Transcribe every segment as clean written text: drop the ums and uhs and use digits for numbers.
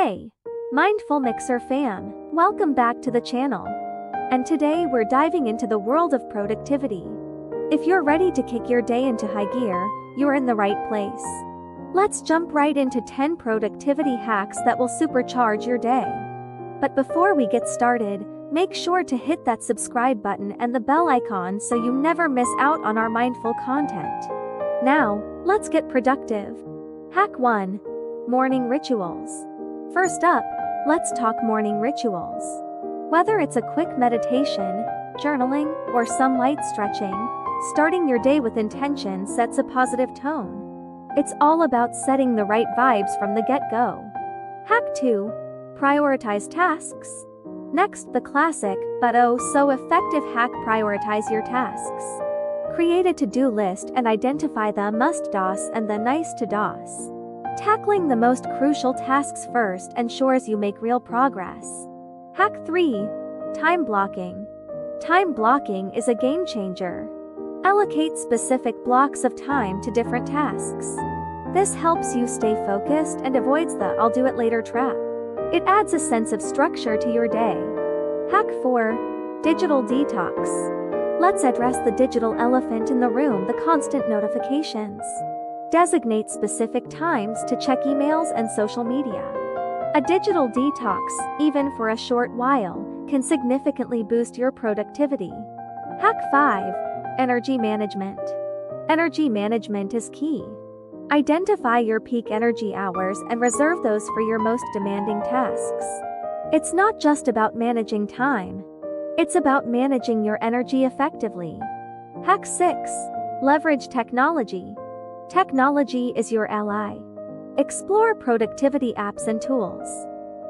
Hey, MindfulMixer fam, welcome back to the channel. And today we're diving into the world of productivity. If you're ready to kick your day into high gear, you're in the right place. Let's jump right into 10 productivity hacks that will supercharge your day. But before we get started, make sure to hit that subscribe button and the bell icon so you never miss out on our mindful content. Now, let's get productive. Hack 1. Morning rituals. First up, let's talk morning rituals. Whether it's a quick meditation, journaling, or some light stretching, starting your day with intention sets a positive tone. It's all about setting the right vibes from the get-go. Hack 2. Prioritize tasks. Next, the classic, but oh so effective hack: prioritize your tasks. Create a to-do list and identify the must-dos and the nice-to-dos. Tackling the most crucial tasks first ensures you make real progress. Hack 3. Time blocking. Time blocking is a game changer. Allocate specific blocks of time to different tasks. This helps you stay focused and avoids the "I'll do it later" trap. It adds a sense of structure to your day. Hack 4. Digital detox. Let's address the digital elephant in the room: the constant notifications. Designate specific times to check emails and social media. A digital detox, even for a short while, can significantly boost your productivity. Hack 5. Energy management. Energy management is key. Identify your peak energy hours and reserve those for your most demanding tasks. It's not just about managing time. It's about managing your energy effectively. Hack 6. Leverage technology. Technology is your ally. Explore productivity apps and tools.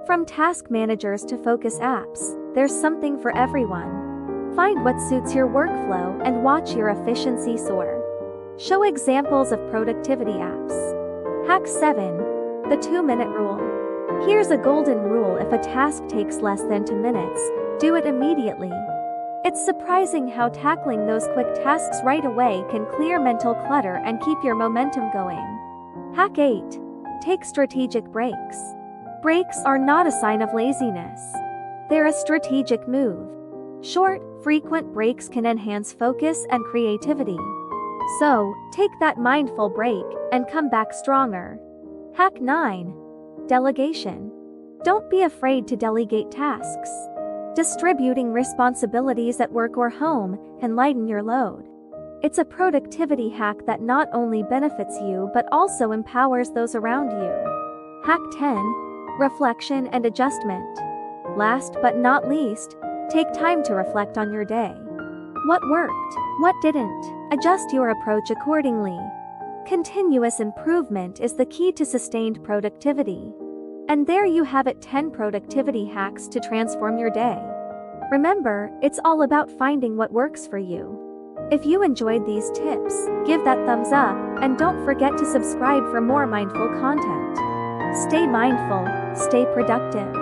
From task managers to focus apps, there's something for everyone. Find what suits your workflow and watch your efficiency soar. Show examples of productivity apps. Hack 7. The 2-minute rule. Here's a golden rule: if a task takes less than 2 minutes, do it immediately. It's surprising how tackling those quick tasks right away can clear mental clutter and keep your momentum going. Hack 8. Take strategic breaks. Breaks are not a sign of laziness. They're a strategic move. Short, frequent breaks can enhance focus and creativity. So, take that mindful break and come back stronger. Hack 9. Delegation. Don't be afraid to delegate tasks. Distributing responsibilities at work or home can lighten your load. It's a productivity hack that not only benefits you but also empowers those around you. Hack 10. Reflection and adjustment. Last but not least, take time to reflect on your day. What worked? What didn't? Adjust your approach accordingly. Continuous improvement is the key to sustained productivity. And there you have it: 10 productivity hacks to transform your day. Remember, it's all about finding what works for you. If you enjoyed these tips, give that thumbs up, and don't forget to subscribe for more mindful content. Stay mindful, stay productive.